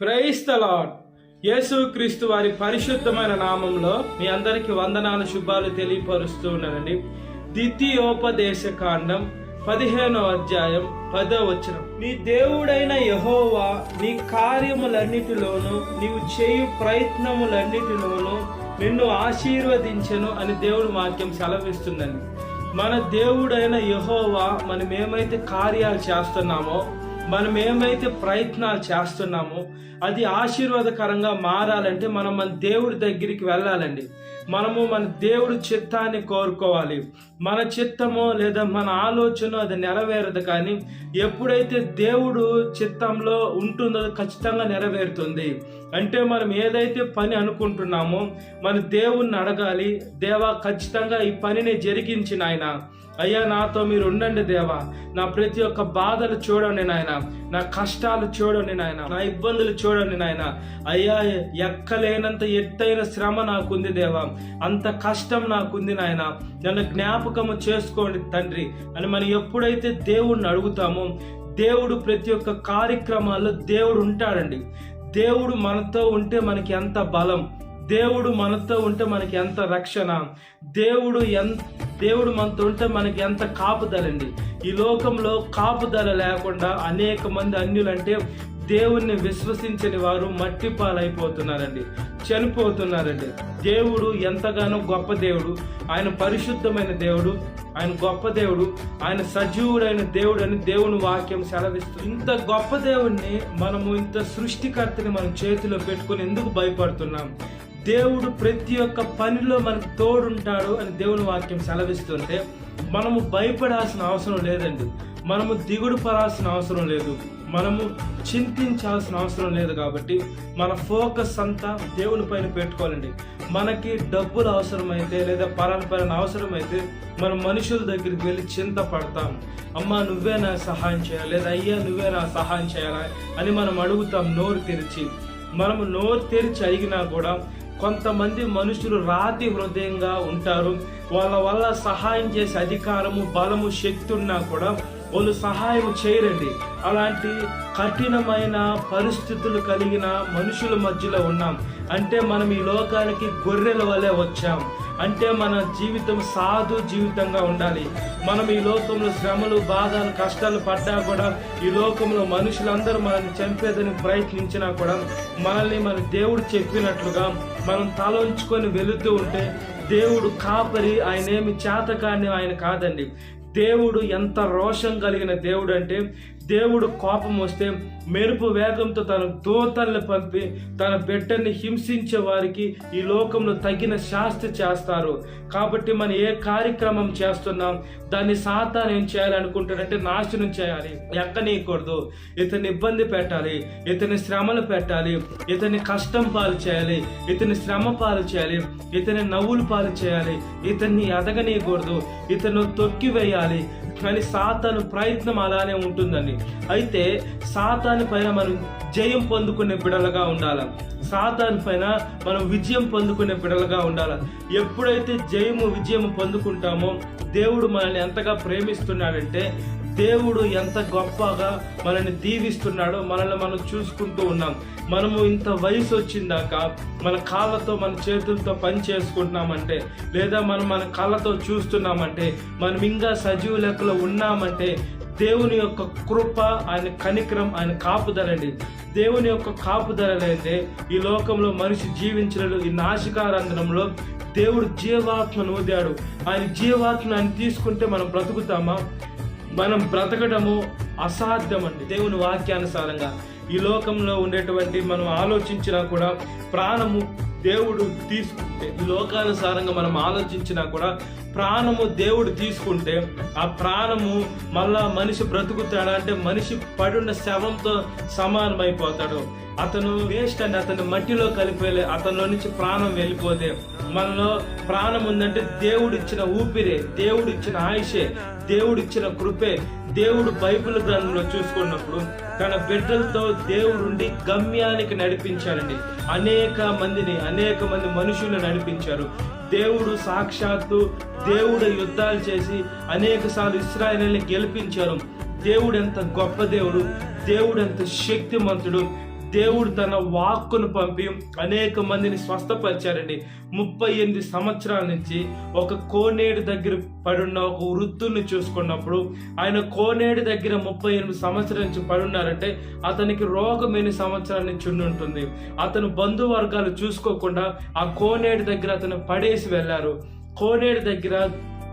Praise the lord. యేసుక్రీస్తు వారి పరిశుద్ధమైన నామంలో మీ అందరికి వందనాలు, శుభాలు తెలియపరుస్తూ ఉన్నానండి. ద్వితీయోపదేశ కాండం 15వ అధ్యాయం 10వ వచనం. నీ దేవుడైన యెహోవా నీ కార్యములన్నిటిలోనూ నీవు చేయు ప్రయత్నములన్నిటిలోనూ నిన్ను ఆశీర్వదించెను అని దేవుడు వాక్యం సెలవిస్తుందండి. మన దేవుడైన యెహోవా మనం ఏమైతే కార్యాలు చేస్తున్నామో, మనం ఏమైతే ప్రయత్నాలు చేస్తున్నామో అది ఆశీర్వాదకరంగా మారాలంటే మనం మన దేవుడి దగ్గరికి వెళ్ళాలండి. మనము మన దేవుడి చిత్తాన్ని కోరుకోవాలి. మన చిత్తమో లేదా మన ఆలోచన అది నెరవేరదు, కానీ ఎప్పుడైతే దేవుడు చిత్తంలో ఉంటుందో ఖచ్చితంగా నెరవేరుతుంది. అంటే మనం ఏదైతే పని అనుకుంటున్నామో మన దేవుణ్ణి అడగాలి. దేవా, ఖచ్చితంగా ఈ పనిని జరిగించిన ఆయన, అయ్యా నాతో మీరు ఉండండి దేవా, నా ప్రతి ఒక్క బాధలు చూడండి నాయన, నా కష్టాలు చూడండి నాయన, నా ఇబ్బందులు చూడండి నాయన. అయ్యా, ఎక్కలేనంత ఎత్తైన శ్రమ నాకుంది దేవా, అంత కష్టం నాకుంది నాయన, నన్ను జ్ఞాపకము చేసుకోండి తండ్రి అని మనం ఎప్పుడైతే దేవుడిని అడుగుతామో దేవుడు ప్రతి ఒక్క కార్యక్రమాల్లో దేవుడు ఉంటాడండి. దేవుడు మనతో ఉంటే మనకి ఎంత బలం, దేవుడు మనతో ఉంటే మనకి ఎంత రక్షణ, దేవుడు మనతో ఉంటే మనకి ఎంత కాపుదలండి. ఈ లోకంలో కాపుదల లేకుండా అనేక మంది అన్యులంటే దేవుణ్ణి విశ్వసించని వారు మట్టి పాలైపోతున్నారండి, చనిపోతున్నారండి. దేవుడు ఎంతగానో గొప్ప దేవుడు, ఆయన పరిశుద్ధమైన దేవుడు, ఆయన గొప్ప దేవుడు, ఆయన సజీవుడైన దేవుడు అని దేవుని వాక్యం సెలవిస్తుంది. ఇంత గొప్ప దేవుణ్ణి మనము, ఇంత సృష్టికర్తని మనం చేతిలో పెట్టుకుని ఎందుకు భయపడుతున్నాం? దేవుడు ప్రతి ఒక్క పనిలో మనకు తోడుంటాడు అని దేవుని వాక్యం సెలవిస్తుంటే మనము భయపడాల్సిన అవసరం లేదండి. మనము దిగుడు పడాల్సిన అవసరం లేదు, మనము చింతించాల్సిన అవసరం లేదు. కాబట్టి మన ఫోకస్ అంతా దేవుని పైన పెట్టుకోవాలండి. మనకి డబ్బులు అవసరమైతే లేదా పరాన్న అవసరమైతే మనం మనుషుల దగ్గరికి వెళ్ళి చింతపడతాం. అమ్మ నువ్వే నా సహాయం చేయాలి, లేదా అయ్యా నువ్వే నా సహాయం చేయాలా అని మనం అడుగుతాం నోరు తెరిచి. మనము నోరు తెరిచి అడిగినా కూడా కొంతమంది మనుషులు రాతి హృదయంగా ఉంటారు. వాళ్ళ వల్ల సహాయం చేసే అధికారము, బలము, శక్తి ఉన్నా కూడా వాళ్ళు సహాయం చేయరండి. అలాంటి కఠినమైన పరిస్థితులు కలిగిన మనుషుల మధ్యలో ఉన్నాం. అంటే మనం ఈ లోకానికి గొర్రెల వలె వచ్చాం. అంటే మన జీవితం సాధు జీవితంగా ఉండాలి. మనం ఈ లోకంలో శ్రమలు, బాధలు, కష్టాలు పడ్డా కూడా, ఈ లోకంలో మనుషులందరూ మనల్ని చంపేదని ప్రయత్నించినా కూడా మనల్ని మన దేవుడు చెప్పినట్లుగా మనం తలంచుకొని వెళుతూ ఉంటే దేవుడు కాపరి, ఆయనేమి చేతకాని ఆయన కాదండి. దేవుడు ఎంత రోషం కలిగిన దేవుడు అంటే, దేవుడు కోపం వస్తే మెరుపు వేగంతో తన దూతల్ని పంపి తన బిడ్డని హింసించే వారికి ఈ లోకంలో తగిన శాస్తి చేస్తారు. కాబట్టి మనం ఏ కార్యక్రమం చేస్తున్నాం దాన్ని సాతాను ఏం చేయాలనుకుంటాడంటే నాశనం చేయాలి, ఎక్కనీయకూడదు, ఇతన్ని ఇబ్బంది పెట్టాలి, ఇతని శ్రమలు పెట్టాలి, ఇతని కష్టం పాలు చేయాలి, ఇతని శ్రమ పాలు చేయాలి, ఇతని నవ్వులు పాలు చేయాలి, ఇతన్ని ఎదగనీయకూడదు, ఇతను తొక్కి వేయాలి. కానీ సాతాను ప్రయత్నం అలానే ఉంటుందండి. అయితే సాతాను పైన మనం జయం పొందుకునే బిడలుగా ఉండాలి. సాతాను పైన మనం విజయం పొందుకునే బిడలుగా ఉండాలి. ఎప్పుడైతే విజయం పొందుకుంటామో దేవుడు మనల్ని ఎంతగా ప్రేమిస్తున్నాడంటే, దేవుడు ఎంత గొప్పగా మనల్ని దీవిస్తున్నాడో మనల్ని మనం చూసుకుంటూ ఉన్నాం. మనము ఇంత వయసు వచ్చిందాక మన కాళ్ళతో, మన చేతులతో పని చేసుకుంటున్నామంటే, లేదా మనం మన కళ్ళతో చూస్తున్నామంటే, మనం ఇంకా సజీవ లెక్కలో ఉన్నామంటే దేవుని యొక్క కృప, ఆయన కనికరం, ఆయన కాపుదలండి. దేవుని యొక్క కాపుదల లేదే ఈ లోకంలో మనిషి జీవించలేడు. ఈ నాసికారంధ్రంలో దేవుడు జీవాత్మను ఊదాడు. ఆయన జీవాత్మను ఆయన తీసుకుంటే మనం బ్రతుకుతామా? మనం బ్రతకడము అసాధ్యం అండి. దేవుని వాక్యానుసారంగా ఈ లోకంలో ఉండేటువంటి మనం ఆలోచించినా కూడా ప్రాణము దేవుడు తీసుకుంటే, ఈ లోకానుసారంగా మనం ఆలోచించినా కూడా ప్రాణము దేవుడు తీసుకుంటే ఆ ప్రాణము మళ్ళా మనిషి బ్రతుకుతాడా అంటే మనిషి పడున్న శవంతో సమానమైపోతాడు. అతను వేస్ట్ అండి, అతను మట్టిలో కలిపేలే. అతనిలో నుంచి ప్రాణం వెళ్ళిపోతే, మనలో ప్రాణం ఉందంటే దేవుడు ఇచ్చిన ఊపిరే, దేవుడు ఇచ్చిన ఆయుషే, దేవుడు ఇచ్చిన కృపే. దేవుడు బైబిల్ గ్రంథంలో చూసుకున్నప్పుడు తన బిడ్డలతో దేవుడుండి గమ్యానికి నడిపించారండి. అనేక మంది మనుషులను నడిపించారు. దేవుడు సాక్షాత్తు దేవుడు యుద్ధాలు చేసి అనేక సార్లు ఇశ్రాయేలుని గెలిపించారు. దేవుడు ఎంత గొప్ప దేవుడు, దేవుడు ఎంత శక్తిమంతుడు, దేవుడు తన వాక్కును పంపి అనేక మందిని స్వస్థపరిచారండి. 38 సంవత్సరాల నుంచి ఒక కోనేడు దగ్గర పడున్న ఒక వృద్ధుని చూసుకున్నప్పుడు, ఆయన కోనేడు దగ్గర 38 సంవత్సరాల నుంచి పడున్నారంటే అతనికి రోగం ఎన్ని సంవత్సరాల నుంచి ఉంటుంది. అతను బంధువర్గాలు చూసుకోకుండా ఆ కోనేడు దగ్గర అతను పడేసి వెళ్ళారు. కోనేడు దగ్గర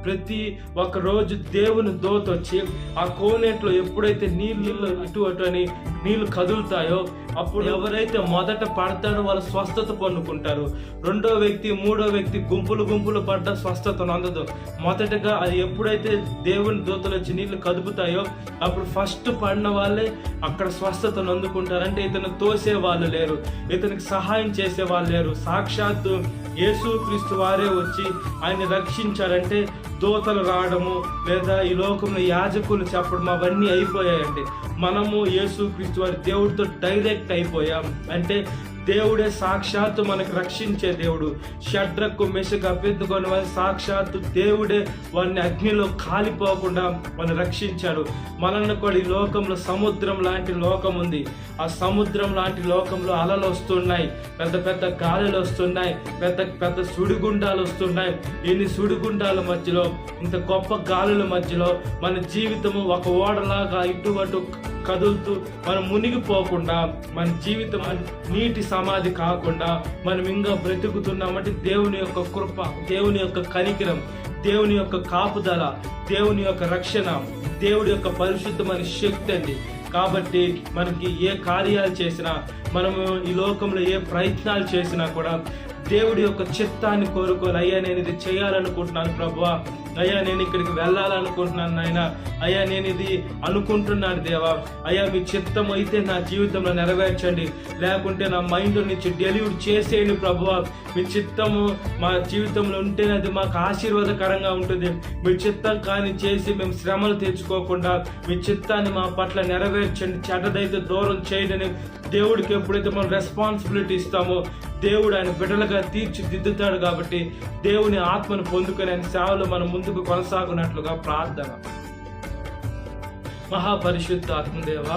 ప్రతి ఒక్క రోజు దేవుని దూత వచ్చి ఆ కోనేట్లో ఎప్పుడైతే నీళ్ళు ఇటు అటు అని నీళ్లు కదులుతాయో అప్పుడు ఎవరైతే మొదట పడతాడో వాళ్ళు స్వస్థత పొందుకుంటారు. రెండో వ్యక్తి, మూడో వ్యక్తి గుంపులు పడ్డ స్వస్థతను అందదు. మొదటగా అది ఎప్పుడైతే దేవుని దూతలు వచ్చి నీళ్లు కదుపుతాయో అప్పుడు ఫస్ట్ పడిన వాళ్ళే అక్కడ స్వస్థతను అందుకుంటారు. అంటే ఇతను తోసే వాళ్ళు లేరు, ఇతనికి సహాయం చేసే వాళ్ళు లేరు. సాక్షాత్తు యేసుక్రీస్తు వారే వచ్చి ఆయన రక్షించారంటే దూతలు రావడము లేదా ఈ లోకంలో యాజకులు చెప్పడం అవన్నీ అయిపోయాయండి. మనము యేసుక్రీస్తు వారి దేవుడితో డైరెక్ట్ అయిపోయాం. అంటే దేవుడే సాక్షాత్తు మనకు రక్షించే దేవుడు. షడ్రకు మెషకు అభ్యర్థుకొని వారి సాక్షాత్తు దేవుడే వారిని అగ్నిలో కాలిపోకుండా వారిని రక్షించాడు. మనల్ని కూడా ఈ లోకంలో సముద్రం లాంటి లోకం ఉంది. ఆ సముద్రం లాంటి లోకంలో అలలు వస్తున్నాయి, పెద్ద పెద్ద గాలులు వస్తున్నాయి, పెద్ద సుడిగుండాలు వస్తున్నాయి. ఇన్ని సుడిగుండాల మధ్యలో, ఇంత గొప్ప గాలుల మధ్యలో మన జీవితము ఒక ఓడలాగా ఇటు కదులుతూ మనం మునిగిపోకుండా, మన జీవితం నీటి సమాధి కాకుండా మనం ఇంకా బ్రతుకుతున్నామంటే దేవుని యొక్క కృప, దేవుని యొక్క కనికరం, దేవుని యొక్క కాపుదల, దేవుని యొక్క రక్షణ, దేవుడి యొక్క పరిశుద్ధమైన శక్తి అండి. కాబట్టి మనకి ఏ కార్యాలు చేసినా, మనము ఈ లోకంలో ఏ ప్రయత్నాలు చేసినా కూడా దేవుడి యొక్క చిత్తాన్ని కోరుకోవాలి. అయ్యా నేను ఇది చేయాలనుకుంటున్నాను ప్రభువా, అయ్యా నేను ఇక్కడికి వెళ్ళాలనుకుంటున్నాను నాయన, అయ్యా నేను ఇది అనుకుంటున్నాను దేవా, అయ్యా మీ చిత్తం అయితే నా జీవితంలో నెరవేర్చండి, లేకుంటే నా మైండ్ నుంచి డెలివరీ చేసేయండి ప్రభువా. మీ చిత్తము మా జీవితంలో ఉంటేనే అది మాకు ఆశీర్వాదకరంగా ఉంటుంది. మీ చిత్తం కానీ చేసి మేము శ్రమలు తెచ్చుకోకుండా మీ చిత్తాన్ని మా పట్ల నెరవేర్చండి, చెడ్డదైతే దూరం చేయడని దేవుడికి ఎప్పుడైతే మనం రెస్పాన్సిబిలిటీ ఇస్తామో దేవుడు ఆయన బిడ్డలుగా తీర్చిదిద్దుతాడు. కాబట్టి దేవుని ఆత్మను పొందుకొని ఆయన సేవలో మనం ముందుకు కొనసాగునట్లుగా ప్రార్థన. మహాపరిశుద్ధ ఆత్మదేవ,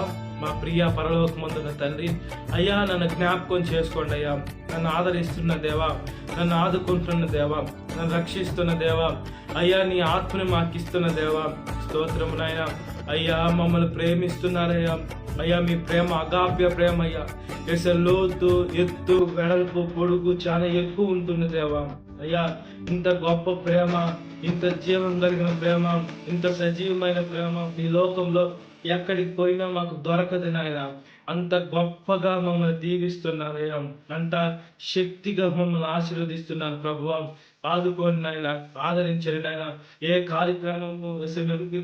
మా ప్రియ పరలోకమందున తండ్రి, అయ్యా నన్ను జ్ఞాపకం చేసుకోండి అయ్యా. నన్ను ఆదరిస్తున్న దేవా, నన్ను ఆదుకుంటున్న దేవా, నన్ను రక్షిస్తున్న దేవా, అయ్యా నీ ఆత్మని మాకు ఇస్తున్న దేవా, స్తోత్రము నాయన. అయ్యా మమ్మల్ని ప్రేమిస్తున్నారయ్యా, అయ్యా మీ ప్రేమ అగాప్య ప్రేమ అయ్యా, లోతు ఎత్తు వెడల్పు పొడుగు చాలా ఎక్కువ ఉంటుంది దేవా. అయ్యా ఇంత గొప్ప ప్రేమ, ఇంత జీవం కలిగిన ప్రేమ, ఇంత సజీవమైన ప్రేమ ఈ లోకంలో ఎక్కడికి పోయినా మాకు దొరకదు నాయన. అంత గొప్పగా మమ్మల్ని దీవిస్తున్నారయ్యా, అంత శక్తిగా మమ్మల్ని ఆశీర్వదిస్తున్నారు ప్రభువా. ఆదుకోండి నాయన, ఆదరించండి నాయన. ఏ కార్యక్రమము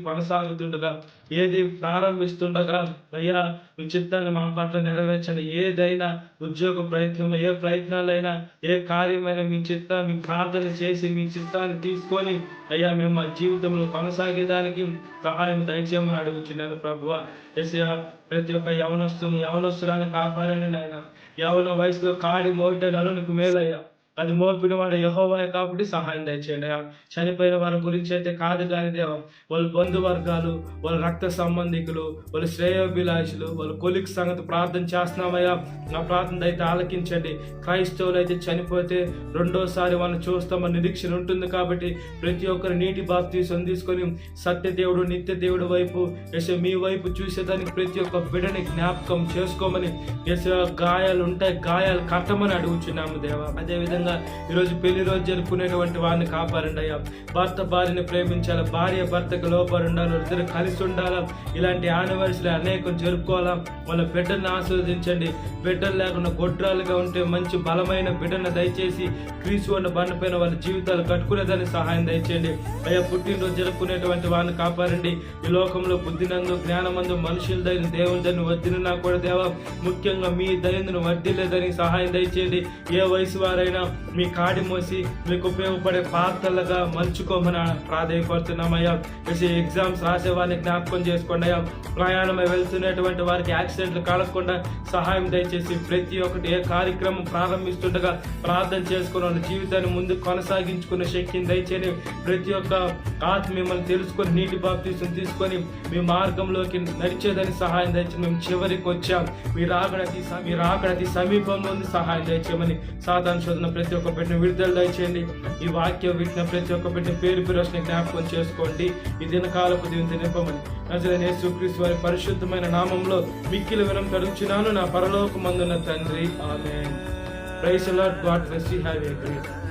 కొనసాగుతుండగా, ఏది ప్రారంభిస్తుండగా అయ్యా మీ చిత్తాన్ని మా పట్ల నెరవేర్చండి. ఏదైనా ఉద్యోగ ప్రయత్నం, ఏ ప్రయత్నాలైనా, ఏ కార్యమైనా మీ చిత్తాన్ని ప్రార్థన చేసి మీ చిత్తాన్ని తీసుకొని అయ్యా మేము మా జీవితంలో కొనసాగేదానికి సహాయం దయచేయమని అడుగుతున్నాను ప్రభువా. యేసయ్యా ప్రతి ఒక్క యవనస్తురాన్ని కాపాడండి నాయన. యవన వయసులో కాడి మోయటం నీకు మేలయ్యా, అది మోపిన వాడు యెహోవాయే కాబట్టి సహాయం దయచేయండి. చనిపోయిన వారి గురించి అయితే కాదు కానీ దేవా, వాళ్ళ బంధువర్గాలు, వాళ్ళ రక్త సంబంధికులు, వాళ్ళ శ్రేయోభిలాషులు, వాళ్ళ కొలిక్ సంగతి ప్రార్థన చేస్తున్నామయ్యా. నా ప్రార్థన అయితే ఆలకించండి. క్రైస్తవులు అయితే చనిపోతే రెండోసారి మనం చూస్తామని నిరీక్షణ ఉంటుంది కాబట్టి ప్రతి ఒక్కరు నీటి బాప్తీసం తీసుకొని సత్య దేవుడు, నిత్య దేవుడు వైపు మీ వైపు చూసేదానికి ప్రతి ఒక్క బిడ్డని జ్ఞాపకం చేసుకోమని, గాయాలు ఉంటాయి, గాయాలు కట్టమని అడుగుచున్నాము దేవా. అదేవిధంగా ఈరోజు పెళ్లి రోజు జరుపుకునేటువంటి వారిని కాపాడండి అయ్యా. భర్త భార్యని ప్రేమించాలా, భార్య భర్తకు లోపడి ఉండాలి, ఇద్దరు కలిసి ఉండాలా. ఇలాంటి యానివర్సరీ అనేకం జరుపుకోవాలా. వాళ్ళ బిడ్డను ఆస్వాదించండి. బిడ్డలు లేకుండా గొడ్రాలుగా ఉంటే మంచి బలమైన బిడ్డను దయచేసి క్రీస్తు అన్న బండపైన వాళ్ళ జీవితాలు కట్టుకునేదానికి సహాయం దయచేయండి అయ్యా. పుట్టినరోజు జరుపుకునేటువంటి వారిని కాపాడండి. ఈ లోకంలో బుద్ధినందు, జ్ఞానమందు, మనుషుల దయను, దేవుని దయను వద్దినా కూడా దేవా, ముఖ్యంగా మీ దయను వడ్డీలేదని సహాయం దయచేయండి. ఏ వయసు వారైనా మీ కాడి మోసి మీకు ఉపయోగపడే పాత్రలుగా మలుచుకోమని ప్రాధాయపడుతున్నామయ్యా. ఎగ్జామ్స్ రాసే వారిని జ్ఞాపకం చేసుకోండి అయ్యా. ప్రయాణమై వెళ్తున్నటువంటి వారికి యాక్సిడెంట్లు కలగకుండా సహాయం దయచేసి ప్రతి ఒక్కటి ఏ కార్యక్రమం ప్రారంభిస్తుండగా ప్రార్థన చేసుకుని వాళ్ళ జీవితాన్ని ముందు కొనసాగించుకునే శక్తిని దయచేసి ప్రతి ఒక్క ఆత్మ మిమ్మల్ని తెలుసుకొని నీటి బాప్తీసం తీసుకొని మీ మార్గంలోకి నడిచేదని సహాయం దయచేసి మేము చివరికి వచ్చాం. మీరు ఆకడతి సమీపంలో ఉంది, సహాయం దయచేయమని సాతాను శోధన ప్రతి ఒక్క పెట్టిన విడుదల దయచేయండి. ఈ వాక్యం విట్టిన ప్రతి ఒక్క పెట్టిన పేరు పిరస్ని జ్ఞాపకం చేసుకోండి. ఈ దినకాలపు దీవిని నింపమని నజరేయుడైన యేసుక్రీస్తు వారి పరిశుద్ధమైన నామంలో మిక్కిలి వినమ్రత అడుగుచున్నాను నా పరలోకమందున్న తండ్రి, ఆమేన్. Praise the lord. God bless you. Have a great